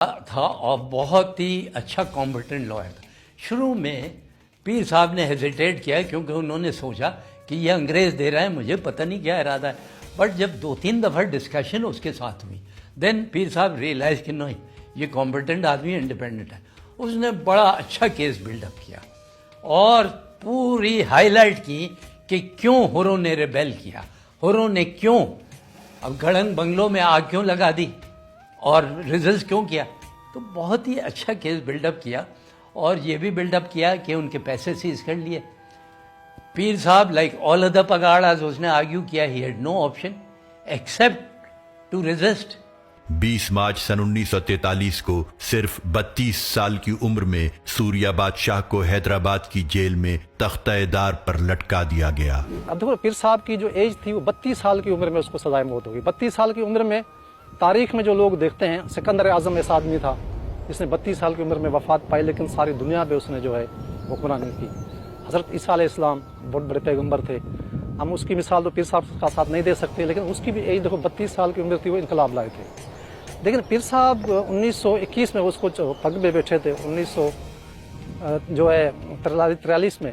تھا اور بہت ہی اچھا کمپیٹنٹ لائر تھا. شروع میں پیر صاحب نے ہیزیٹیٹ کیا کیونکہ انہوں نے سوچا کہ یہ انگریز دے رہا ہے, مجھے پتہ نہیں کیا ارادہ ہے. بٹ جب 2-3 دفعہ ڈسکشن اس کے ساتھ ہوئی, دین پیر صاحب ریئلائز کہ نہیں, یہ کمپیٹنٹ آدمی انڈیپینڈنٹ ہے. اس نے بڑا اچھا کیس بلڈ اپ کیا اور پوری ہائی لائٹ کی کہ کیوں ہروں نے ریبیل کیا, ہروں نے کیوں اب گھڑنگ بنگلوں میں آگ کیوں لگا دی اور ریزلٹ کیوں کیا. تو بہت ہی اچھا کیس بلڈ اپ کیا اور یہ بھی بلڈ اپ کیا کہ ان کے پیسے سیز کر لیے. پیر صاحب لائک آل ادر پگاڑاز اس نے آرگیو کیا he had no option except to resist. 20 March سن 1943 کو صرف 32 سال کی عمر میں سوریا بادشاہ کو حیدرآباد کی جیل میں تختہ دار پر لٹکا دیا گیا. اب دیکھو پیر صاحب کی جو ایج تھی وہ 32 سال کی عمر میں اس کو سزائے موت ہو گئی. 32 سال کی عمر میں تاریخ میں جو لوگ دیکھتے ہیں, سکندر اعظم ایسا آدمی تھا جس نے 32 سال کی عمر میں وفات پائی, لیکن ساری دنیا پہ اس نے جو ہے حکمرانی کی. حضرت عیسیٰ علیہ السلام بہت بڑے پیغمبر تھے, ہم اس کی مثال تو پیر صاحب کا ساتھ نہیں دے سکتے, لیکن اس کی بھی ایج دیکھو 32 سال کی عمر تھی, وہ انقلاب لائے تھے. لیکن پیر صاحب 1921 میں اس کو پگ پہ بیٹھے تھے, 1943 میں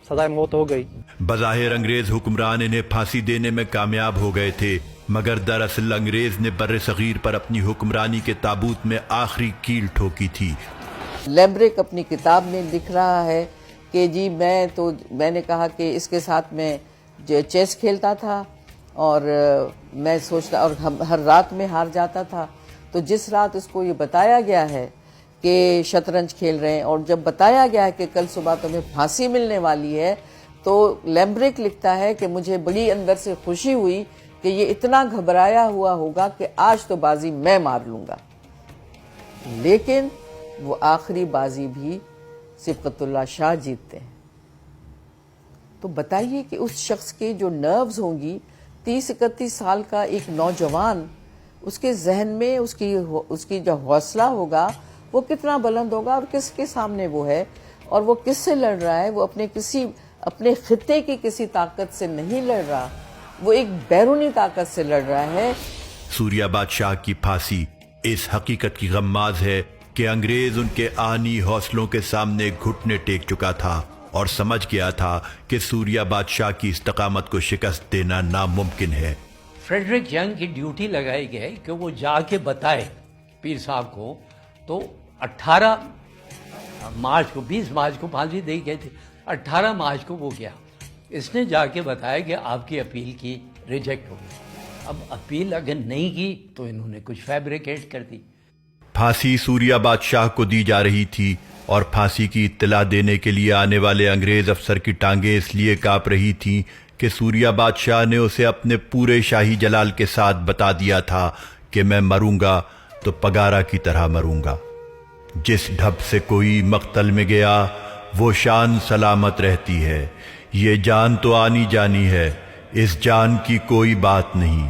سزائے موت ہو گئی. بظاہر انگریز حکمران انہیں پھانسی دینے میں کامیاب ہو گئے تھے, مگر دراصل انگریز نے بر صغیر پر اپنی حکمرانی کے تابوت میں آخری کیل ٹھوکی تھی. لیمبرک اپنی کتاب میں لکھ رہا ہے کہ جی میں نے کہا کہ اس کے ساتھ میں چیس کھیلتا تھا اور میں سوچتا اور ہر رات میں ہار جاتا تھا. تو جس رات اس کو یہ بتایا گیا ہے کہ شطرنج کھیل رہے ہیں اور جب بتایا گیا ہے کہ کل صبح تمہیں پھانسی ملنے والی ہے, تو لیمبرک لکھتا ہے کہ مجھے بڑی اندر سے خوشی ہوئی کہ یہ اتنا گھبرایا ہوا ہوگا کہ آج تو بازی میں مار لوں گا. لیکن وہ آخری بازی بھی صبغت اللہ شاہ جیتتے ہیں. تو بتائیے کہ اس شخص کے جو نروز ہوں گی, 30-31 سال کا ایک نوجوان, اس کے ذہن میں اس کی جو حوصلہ ہوگا وہ کتنا بلند ہوگا, اور کس کے سامنے وہ ہے اور وہ کس سے لڑ رہا ہے. وہ اپنے خطے کی کسی طاقت سے نہیں لڑ رہا, وہ ایک بیرونی طاقت سے لڑ رہا ہے. سوریا بادشاہ کی پھانسی اس حقیقت کی غماز ہے کہ انگریز ان کے آہنی حوصلوں کے سامنے گھٹنے ٹیک چکا تھا اور سمجھ گیا تھا کہ سوریا بادشاہ کی استقامت کو شکست دینا ناممکن ہے. فریڈرک ینگ کی ڈیوٹی لگائی گئی کہ وہ جا کے بتائے پیر صاحب کو. تو 18 مارچ کو 20 مارچ کو پھانسی دی گئی تھی, 18 مارچ کو وہ گیا, اس نے جا کے بتایا کہ آپ کی اپیل کی ریجیکٹ ہو گئی. اب اپیل اگر نہیں کی تو انہوں نے کچھ فیبریکیٹ کر دی. پھانسی سوریا بادشاہ کو دی جا رہی تھی اور پھانسی کی اطلاع دینے کے لیے آنے والے انگریز افسر کی ٹانگیں اس لیے کانپ رہی تھیں کہ سوریا بادشاہ نے اسے اپنے پورے شاہی جلال کے ساتھ بتا دیا تھا کہ میں مروں گا تو پگارا کی طرح مروں گا. جس ڈھب سے کوئی مقتل میں گیا وہ شان سلامت رہتی ہے, یہ جان تو آنی جانی ہے, اس جان کی کوئی بات نہیں.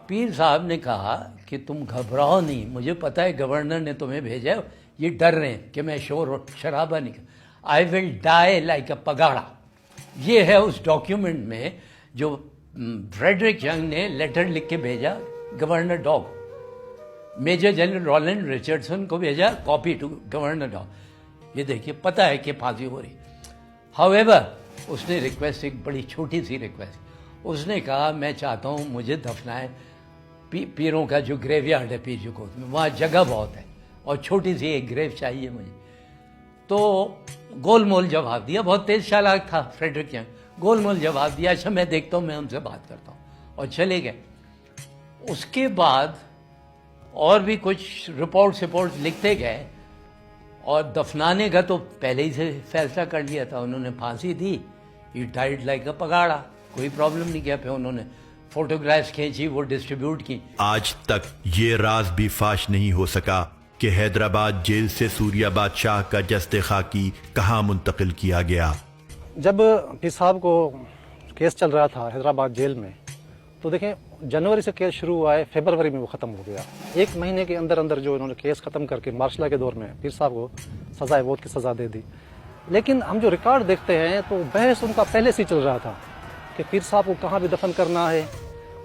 پیر صاحب نے کہا کہ تم گھبراؤ نہیں, مجھے پتا ہے گورنر نے تمہیں بھیجا, یہ ڈر رہے ہیں کہ میں شور شرابہ نہیں کر, آئی ول ڈائی لائک اے پگاڑا. یہ ہے اس ڈاکیومنٹ میں جو فریڈرک ینگ نے لیٹر لکھ کے بھیجا گورنر ڈاگ, میجر جنرل رولینڈ ریچرڈسن کو بھیجا کاپی ٹو گورنر ڈاگ. یہ دیکھیے پتہ ہے کہ پھانسی ہو رہی. ہاؤ ایور اس نے ریکویسٹ, ایک بڑی چھوٹی سی ریکویسٹ, اس نے کہا میں چاہتا ہوں مجھے دفنائے پیروں کا جو گریو یارڈ ہے پیر جکوت میں, وہاں جگہ بہت ہے اور چھوٹی سی ایک گریو چاہیے مجھے. تو گول مول جواب دیا, بہت تیز چالاک تھا فریڈرک ینگ, گول مول جواب دیا اچھا میں دیکھتا ہوں, میں ان سے بات کرتا ہوں, اور چلے گئے. اس کے بعد اور بھی کچھ رپورٹس لکھتے گئے اور دفنانے کا تو پہلے ہی سے فیصلہ کر لیا تھا. انہوں نے پھانسی دی, ہی ڈائیڈ لائک اے پگاڑا, کوئی پرابلم نہیں کیا. پھر انہوں نے فوٹوگرافس کھینچی, وہ ڈسٹریبیوٹ کی. آج تک یہ راز بھی فاش نہیں ہو سکا کہ حیدرآباد جیل سے سوریا بادشاہ کا جسد خاکی کہاں منتقل کیا گیا. جب پیر صاحب کو کیس چل رہا تھا حیدرآباد جیل میں, تو دیکھیں جنوری سے کیس شروع ہوا ہے, فیبروری میں وہ ختم ہو گیا. 1 مہینے کے اندر جو انہوں نے کیس ختم کر کے مارشل لا کے دور میں پیر صاحب کو سزائے موت کی سزا دے دی. لیکن ہم جو ریکارڈ دیکھتے ہیں تو بحث ان کا پہلے سے چل رہا تھا کہ پیر صاحب کو کہاں بھی دفن کرنا ہے.